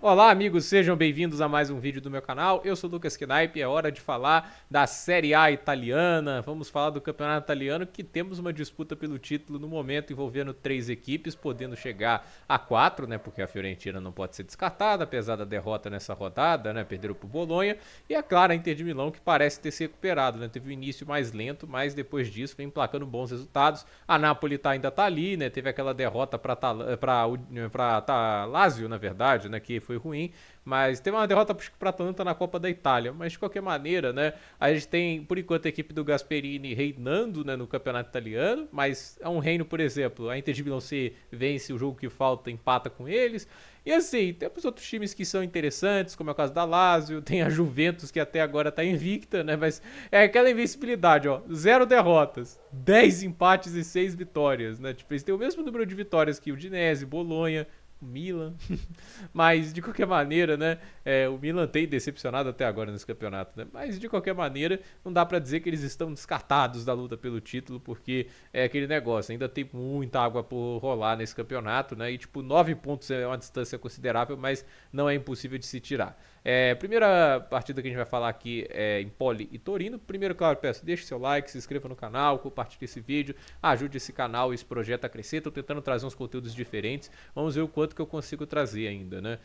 Olá, amigos, sejam bem-vindos a mais um vídeo do meu canal. Eu sou o Lucas Knaip, é hora de falar da Série A italiana. Vamos falar do campeonato italiano, que temos uma disputa pelo título no momento envolvendo 3 equipes, podendo chegar a 4, né? Porque a Fiorentina não pode ser descartada, apesar da derrota nessa rodada, né? Perderam para o Bolonha. E é claro, a Inter de Milão, que parece ter se recuperado, né? Teve um início mais lento, mas depois disso vem emplacando bons resultados. A Napoli ainda tá ali, né? Teve aquela derrota para Lazio, na verdade, né? Que foi ruim, mas teve uma derrota para Atalanta na Copa da Itália. Mas de qualquer maneira, né? A gente tem, por enquanto, a equipe do Gasperini reinando, né, no campeonato italiano, mas é um reino, por exemplo, a Inter de Milão se vence o jogo que falta, empata com eles. E assim, temos outros times que são interessantes, como é o caso da Lazio, tem a Juventus que até agora tá invicta, né? Mas é aquela invencibilidade, ó, 0 derrotas, 10 empates e 6 vitórias, né? Tipo, eles têm o mesmo número de vitórias que o Udinese, Bolonha, o Milan. Mas de qualquer maneira, né? O Milan tem decepcionado até agora nesse campeonato, né? Mas de qualquer maneira, não dá pra dizer que eles estão descartados da luta pelo título, porque é aquele negócio, ainda tem muita água por rolar nesse campeonato, né? E tipo, 9 pontos é uma distância considerável, mas não é impossível de se tirar. Primeira partida que a gente vai falar aqui é Empoli e Torino. Primeiro, claro, peço, deixe seu like, se inscreva no canal, compartilhe esse vídeo, ajude esse canal e esse projeto a crescer. Tô tentando trazer uns conteúdos diferentes. Vamos ver o quanto que eu consigo trazer ainda, né?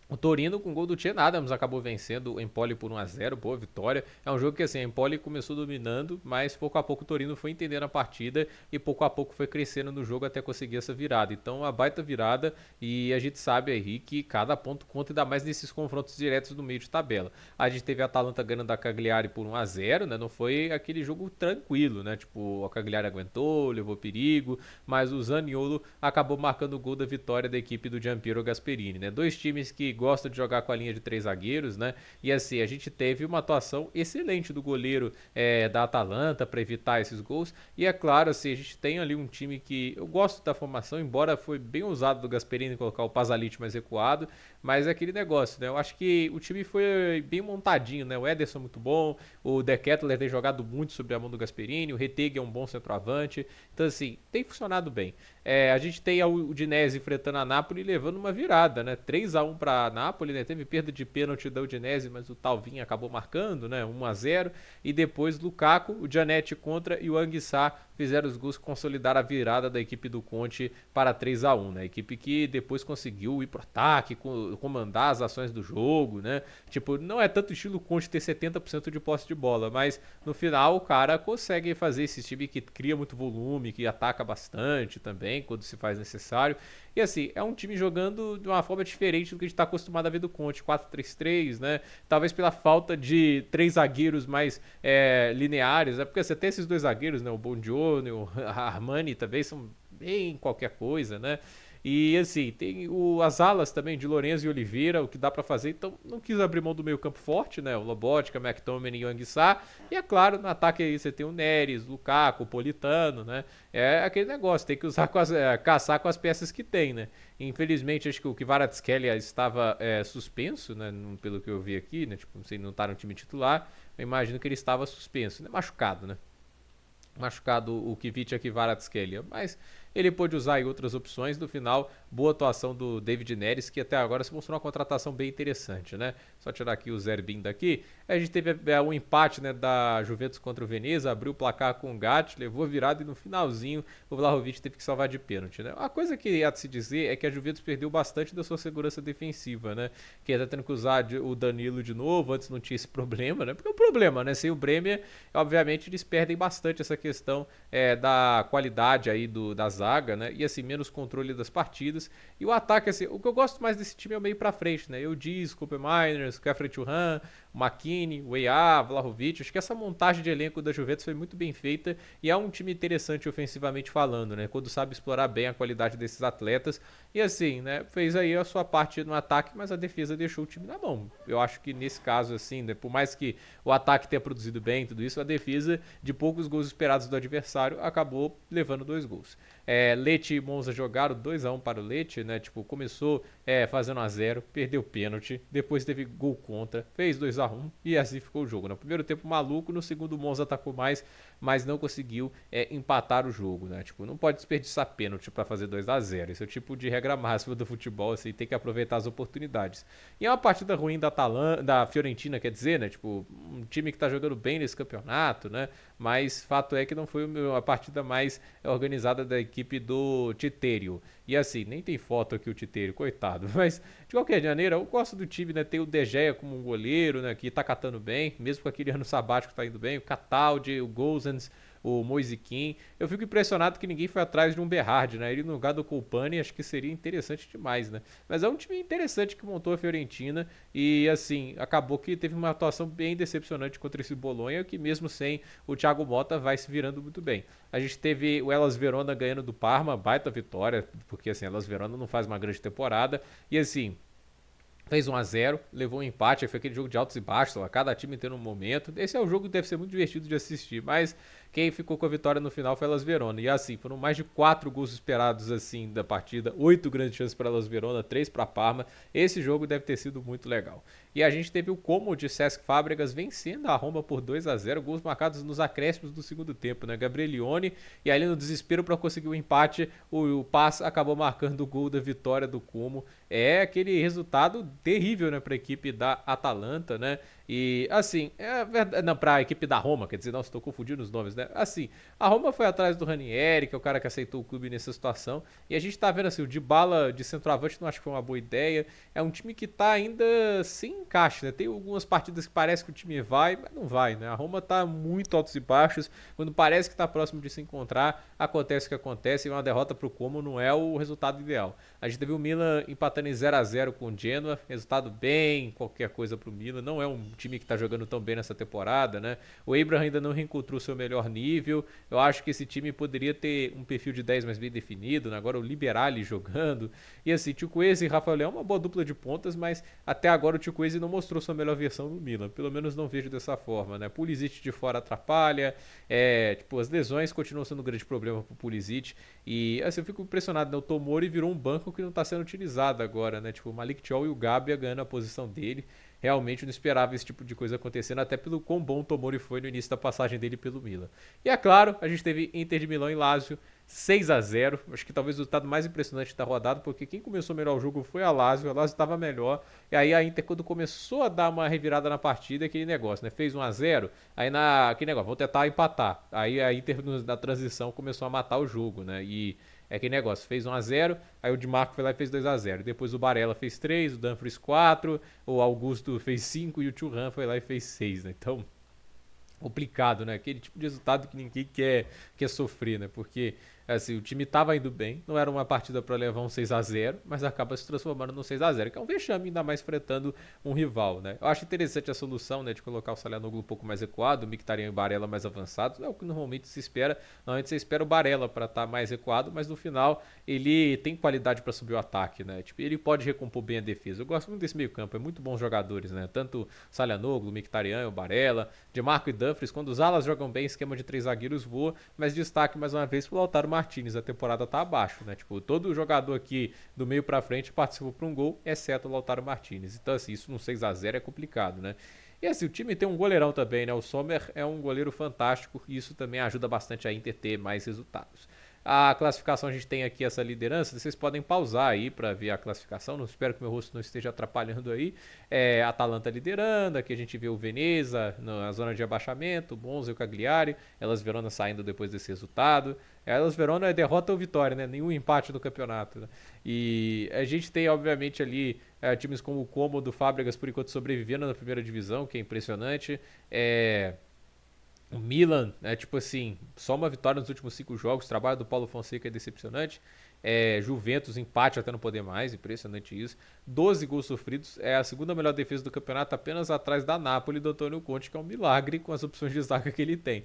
O Torino, com gol do Tien Adams, acabou vencendo o Empoli por 1 a 0, boa vitória. É um jogo que assim, a Empoli começou dominando, mas pouco a pouco o Torino foi entendendo a partida e pouco a pouco foi crescendo no jogo até conseguir essa virada. Então, uma baita virada, e a gente sabe aí que cada ponto conta, ainda mais nesses confrontos diretos do meio de tabela. A gente teve a Atalanta ganhando da Cagliari por 1 a 0, né? Não foi aquele jogo tranquilo, né? Tipo, a Cagliari aguentou, levou perigo, mas o Zaniolo acabou marcando o gol da vitória da equipe do Gianpiero Gasperini, né? Dois times que gosta de jogar com a linha de 3 zagueiros, né? E assim, a gente teve uma atuação excelente do goleiro da Atalanta para evitar esses gols. E é claro, assim, a gente tem ali um time que eu gosto da formação, embora foi bem ousado do Gasperini colocar o Pasalic mais recuado, mas é aquele negócio, né? Eu acho que o time foi bem montadinho, né? O Ederson muito bom, o De Ketelaere tem jogado muito sobre a mão do Gasperini, o Retegui é um bom centroavante. Então, assim, tem funcionado bem. A gente tem a Udinese enfrentando a Napoli levando uma virada, né? 3 a 1 para a Napoli, né? Teve perda de pênalti da Udinese, mas o Talvin acabou marcando, né? 1 a 0. E depois Lukaku, o Gianetti contra e o Anguissa fizeram os gols que consolidaram a virada da equipe do Conte para 3 a 1, né? A equipe que depois conseguiu ir pro ataque, comandar as ações do jogo, né? Tipo, não é tanto estilo Conte ter 70% de posse de bola, mas no final o cara consegue fazer esse time que cria muito volume, que ataca bastante também quando se faz necessário. E assim, é um time jogando de uma forma diferente do que a gente está acostumado a ver do Conte, 4-3-3, né? Talvez pela falta de 3 zagueiros mais lineares, né? Porque você tem esses 2 zagueiros, né? O Bongiorno, o Armani também são bem qualquer coisa, né? E assim, tem as alas também de Lourenço e Oliveira, o que dá para fazer. Então, não quis abrir mão do meio campo forte, né? O Lobotka, McTominay e o Anguissa. E é claro, no ataque aí você tem o Neres, Lukaku, o Politano, né? É aquele negócio, tem que usar caçar com as peças que tem, né? Infelizmente, acho que o Kvaratskhelia estava suspenso, né? Pelo que eu vi aqui, né? Tipo, não sei, não está no time titular. Eu imagino que ele estava suspenso, né? Machucado, né? Machucado o Kvicha Kvaratskhelia, mas ele pôde usar aí outras opções. No final, boa atuação do David Neres, que até agora se mostrou uma contratação bem interessante, né? Só tirar aqui o Zerbin daqui. A gente teve um empate, né, da Juventus contra o Veneza, abriu o placar com o Gatti, levou virada e no finalzinho o Vlahovic teve que salvar de pênalti, né? Uma coisa que há de se dizer é que a Juventus perdeu bastante da sua segurança defensiva, né? Que tá tendo que usar o Danilo de novo, antes não tinha esse problema, né? Porque é um problema, né? Sem o Bremer, obviamente eles perdem bastante essa questão da qualidade aí da zaga, né? E assim, menos controle das partidas. E o ataque, assim, o que eu gosto mais desse time é o meio pra frente, né? Eu disse, Kope Miners, Kefren Turan, McKinney, Weah, Vlahovic. Acho que essa montagem de elenco da Juventus foi muito bem feita e é um time interessante ofensivamente falando, né? Quando sabe explorar bem a qualidade desses atletas. E assim, né? Fez aí a sua parte no ataque, mas a defesa deixou o time na mão. Eu acho que nesse caso, assim, né? Por mais que o ataque tenha produzido bem tudo isso, a defesa, de poucos gols esperados do adversário, acabou levando 2 gols. Lecce e Monza jogaram 2 a 1 para o Lecce, né? Tipo, começou fazendo 1 a 0, perdeu pênalti, depois teve gol contra, fez 2 a 1 e assim ficou o jogo. No primeiro tempo maluco, no segundo o Monza atacou mais, mas não conseguiu empatar o jogo, né? Tipo, não pode desperdiçar pênalti para fazer 2-0. Esse é o tipo de regra máxima do futebol, assim, tem que aproveitar as oportunidades. E é uma partida ruim da Fiorentina, quer dizer, né? Tipo, um time que tá jogando bem nesse campeonato, né? Mas fato é que não foi a partida mais organizada da equipe do Titerio. E assim, nem tem foto aqui o Titerio, coitado. Mas, de qualquer maneira, eu gosto do time, né? Tem o De Gea como um goleiro, né? Que tá catando bem, mesmo com aquele ano sabático tá indo bem. O Cataldi, o Gozens, o Moisiquim. Eu fico impressionado que ninguém foi atrás de um Berrard, né? Ele no lugar do Colpani, acho que seria interessante demais, né? Mas é um time interessante que montou a Fiorentina e, assim, acabou que teve uma atuação bem decepcionante contra esse Bolonha, que mesmo sem o Thiago Motta vai se virando muito bem. A gente teve o Hellas Verona ganhando do Parma, baita vitória, porque, assim, Hellas Verona não faz uma grande temporada e, assim, fez 1-0, levou um empate, foi aquele jogo de altos e baixos, ó, cada time tendo um momento. Esse é o jogo que deve ser muito divertido de assistir, mas quem ficou com a vitória no final foi Elas Verona. E assim, foram mais de 4 gols esperados assim da partida, 8 grandes chances para Elas Verona, 3 para Parma. Esse jogo deve ter sido muito legal. E a gente teve o Como de Cesc Fábregas vencendo a Roma por 2-0, gols marcados nos acréscimos do segundo tempo, né? Gabrielione, e ali no desespero para conseguir o empate, o Paz acabou marcando o gol da vitória do Como. É aquele resultado terrível, né, para a equipe da Atalanta, né? E assim, é verdade, não, para a equipe da Roma, quer dizer, não, estou confundindo os nomes, né? Assim, a Roma foi atrás do Ranieri, que é o cara que aceitou o clube nessa situação, e a gente tá vendo assim, o Dybala de centroavante não acho que foi uma boa ideia. É um time que tá ainda sem encaixe, né? Tem algumas partidas que parece que o time vai, mas não vai, né? A Roma tá muito altos e baixos, quando parece que tá próximo de se encontrar, acontece o que acontece, e uma derrota pro Como não é o resultado ideal. A gente teve o Milan empatando em 0-0 com o Genoa, resultado bem, qualquer coisa pro Milan, não é um time que tá jogando tão bem nessa temporada, né? O Abraham ainda não reencontrou seu melhor nível, eu acho que esse time poderia ter um perfil de 10 mais bem definido, né? Agora o Liberali jogando, e assim, Chukwueze e Rafael Leão é uma boa dupla de pontas, mas até agora o Chukwueze não mostrou sua melhor versão no Milan, pelo menos não vejo dessa forma, né? Pulisic de fora atrapalha, tipo, as lesões continuam sendo um grande problema pro Pulisic, e assim, eu fico impressionado, né? O Tomori virou um banco que não tá sendo utilizado agora, né? Tipo, o Malik Tchol e o Gabia ganhando a posição dele. Realmente não esperava esse tipo de coisa acontecendo, até pelo quão bom o Tomori foi no início da passagem dele pelo Milan. E é claro, a gente teve Inter de Milão e Lazio 6-0. Acho que talvez o resultado mais impressionante da rodada, porque quem começou melhor o jogo foi a Lazio estava melhor. E aí a Inter, quando começou a dar uma revirada na partida, aquele negócio, né? Fez 1-0, aí aquele negócio, vou tentar empatar. Aí a Inter, na transição, começou a matar o jogo, né? E é aquele negócio, fez 1-0, aí o Di Marco foi lá e fez 2-0. Depois o Barella fez 3, o Dumfries 4, o Augusto fez 5 e o Thuram foi lá e fez 6, né? Então, complicado, né? Aquele tipo de resultado que ninguém quer sofrer, né? Porque assim, o time tava indo bem, não era uma partida para levar um 6-0, mas acaba se transformando no 6-0, que é um vexame, ainda mais enfrentando um rival, né? Eu acho interessante a solução, né, de colocar o Çalhanoğlu um pouco mais recuado, o Mkhitaryan e o Barella mais avançados, é o que normalmente se espera. Normalmente você espera o Barella para estar mais recuado, mas no final ele tem qualidade para subir o ataque, né? Tipo, ele pode recompor bem a defesa. Eu gosto muito desse meio-campo, é muito bons jogadores, né? Tanto o Çalhanoğlu, o Mkhitaryan, o Barella, de Marco e Dumfries, quando os alas jogam bem, esquema de 3 zagueiros voa, mas destaque mais uma vez pro Lautaro Martinez, a temporada tá abaixo, né? Tipo, todo jogador aqui do meio pra frente participou para um gol, exceto o Lautaro Martinez. Então, assim, isso no 6-0 é complicado, né? E assim, o time tem um goleirão também, né? O Sommer é um goleiro fantástico e isso também ajuda bastante a Inter ter mais resultados. A classificação, a gente tem aqui essa liderança, vocês podem pausar aí para ver a classificação, não espero que meu rosto não esteja atrapalhando aí. Atalanta liderando, aqui a gente vê o Veneza na zona de abaixamento, o Monza e o Cagliari, Elas Verona saindo depois desse resultado. Elas Verona é derrota ou vitória, né? Nenhum empate no campeonato, né? E a gente tem, obviamente, ali times como o Como, do Fábregas, por enquanto sobrevivendo na primeira divisão, que é impressionante. O Milan, né, tipo assim, só uma vitória nos últimos 5 jogos. O trabalho do Paulo Fonseca é decepcionante. Juventus, empate até não poder mais, impressionante isso. 12 gols sofridos, é a segunda melhor defesa do campeonato, apenas atrás da Napoli do Antônio Conte, que é um milagre com as opções de zaga que ele tem.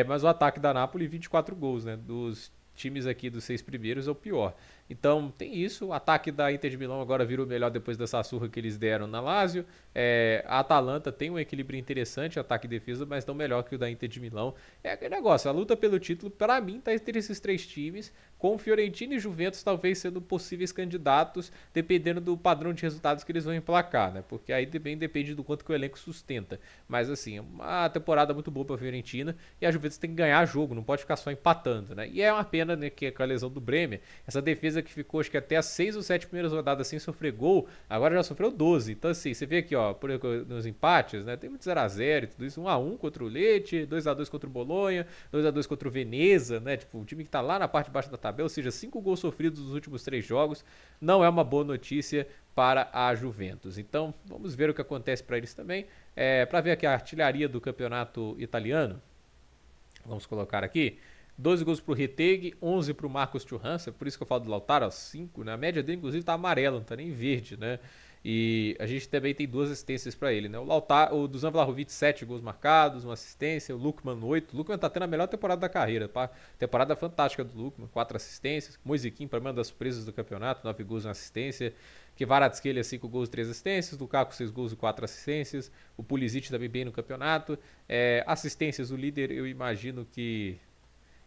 Mas o ataque da Napoli, 24 gols, né? Dos times aqui dos 6 primeiros é o pior. Então tem isso, o ataque da Inter de Milão agora virou melhor depois dessa surra que eles deram na Lazio. A Atalanta tem um equilíbrio interessante, ataque e defesa, mas não melhor que o da Inter de Milão. É aquele negócio, a luta pelo título, para mim, tá entre esses três times, com Fiorentina e Juventus talvez sendo possíveis candidatos, dependendo do padrão de resultados que eles vão emplacar, né? Porque aí também depende do quanto que o elenco sustenta. Mas assim, uma temporada muito boa pra Fiorentina e a Juventus tem que ganhar jogo, não pode ficar só empatando, né? E é uma pena, né, que com a lesão do Bremer, essa defesa que ficou acho que até as 6 ou 7 primeiras rodadas sem sofrer gol, agora já sofreu 12. Então assim, você vê aqui, ó, nos empates, né, tem muito 0x0 e tudo isso, 1x1 contra o Lecce, 2x2 contra o Bolonha, 2x2 contra o Veneza, né, tipo, o time que tá lá na parte de baixo da tabela, ou seja, 5 gols sofridos nos últimos 3 jogos, não é uma boa notícia para a Juventus. Então, vamos ver o que acontece para eles também. Para ver aqui a artilharia do campeonato italiano, vamos colocar aqui. 12 gols pro Retegui, 11 pro Marcos Thuram, é por isso que eu falo do Lautaro, 5, né? A média dele, inclusive, tá amarela, não tá nem verde, né? E a gente também tem 2 assistências para ele, né? O Dusan Vlahovic, 7 gols marcados, uma assistência. O Lukman, 8. O Lukman tá tendo a melhor temporada da carreira, tá? Temporada fantástica do Lukman, 4 assistências. Moisiquim, para mim, uma das surpresas do campeonato, 9 gols e uma assistência. Kvaratskhelia, 5 gols e 3 assistências. Lukaku, 6 gols e 4 assistências. O Pulisic também bem no campeonato. Assistências, o líder, eu imagino que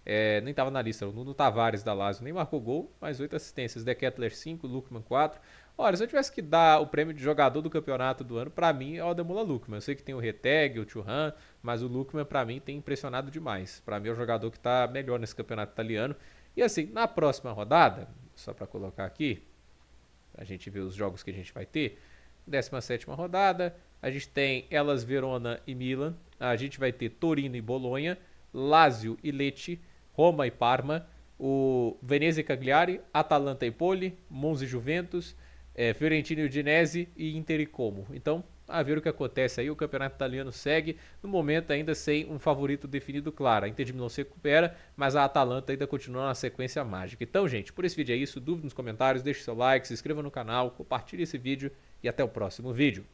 nem estava na lista, o Nuno Tavares da Lazio nem marcou gol, mas 8 assistências. De Ketelaere 5, Lukman 4. Olha, se eu tivesse que dar o prêmio de jogador do campeonato do ano, para mim é o Ademola Lookman. Eu sei que tem o Retegui, o Thuram, mas o Lookman para mim tem impressionado demais. Para mim é o jogador que está melhor nesse campeonato italiano. E assim, na próxima rodada, só para colocar aqui, a gente ver os jogos que a gente vai ter, 17ª rodada, a gente tem Hellas Verona e Milan, a gente vai ter Torino e Bolonha, Lazio e Lecce, Roma e Parma, o Venezia e Cagliari, Atalanta e Poli, Monza e Juventus, Fiorentina e Udinese e Inter e Como. Então, a ver o que acontece aí, o campeonato italiano segue, no momento ainda sem um favorito definido claro. A Inter de Milão se recupera, mas a Atalanta ainda continua na sequência mágica. Então, gente, por esse vídeo é isso, dúvida nos comentários, deixe seu like, se inscreva no canal, compartilhe esse vídeo e até o próximo vídeo.